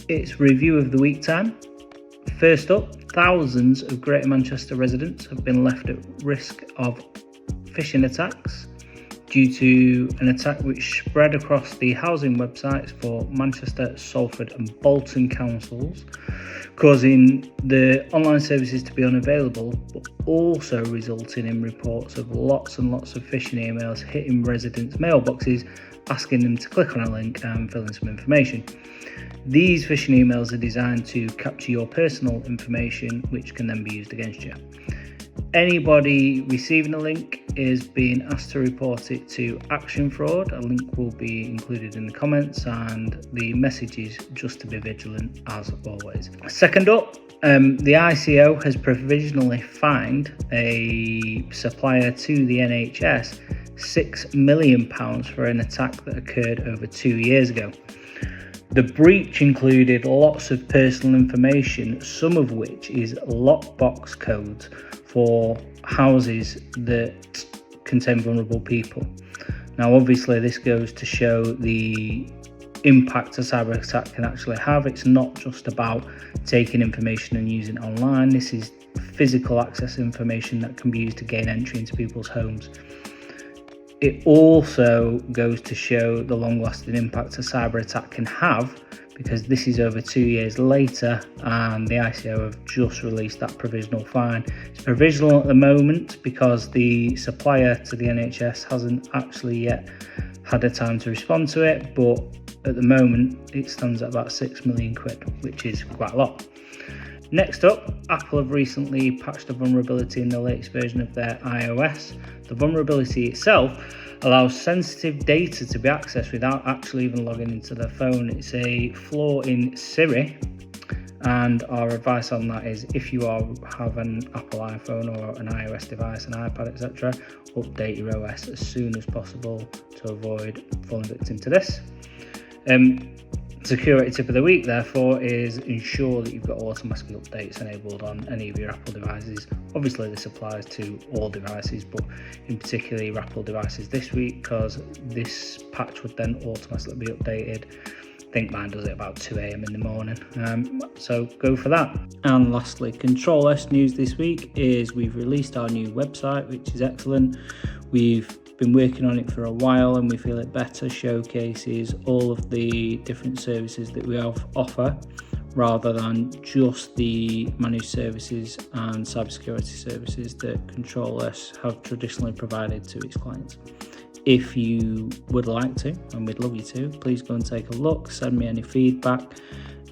It's review of the week time. First up, thousands of Greater Manchester residents have been left at risk of phishing attacks due to an attack which spread across the housing websites for Manchester, Salford and Bolton councils, causing the online services to be unavailable, but also resulting in reports of lots and lots of phishing emails hitting residents' mailboxes asking them to click on a link and fill in some information. These phishing emails are designed to capture your personal information, which can then be used against you. Anybody receiving a link is being asked to report it to Action Fraud. A link will be included in the comments, and the message is just to be vigilant as always. Second up, the ICO has provisionally fined a supplier to the NHS £6 million for an attack that occurred over 2 years ago. The breach included lots of personal information, some of which is lockbox codes for houses that contain vulnerable people. Now, obviously, this goes to show the impact a cyber attack can actually have. It's not just about taking information and using it online. This is physical access information that can be used to gain entry into people's homes. It also goes to show the long-lasting impact a cyber attack can have, because this is over 2 years later and the ICO have just released that provisional fine. It's provisional at the moment because the supplier to the NHS hasn't actually yet had a time to respond to it, but at the moment it stands at about £6 million, which is quite a lot. Next up, Apple have recently patched a vulnerability in the latest version of their iOS. The vulnerability itself allows sensitive data to be accessed without actually even logging into their phone. It's a flaw in Siri, and our advice on that is if you have an Apple iPhone or an iOS device, an iPad, etc., update your OS as soon as possible to avoid falling victim to this. Security tip of the week, therefore, is ensure that you've got automatic updates enabled on any of your Apple devices. Obviously, this applies to all devices, but in particular your Apple devices this week, because this patch would then automatically be updated. I think mine does it about 2 a.m. in the morning, so go for that. And lastly, Control S news this week is we've released our new website, which is excellent. We've been working on it for a while and we feel it better showcases all of the different services that we offer, rather than just the managed services and cybersecurity services that Control S have traditionally provided to its clients. If you would like to, and we'd love you to, please go and take a look, send me any feedback.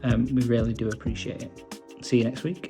We really do appreciate it. See you next week.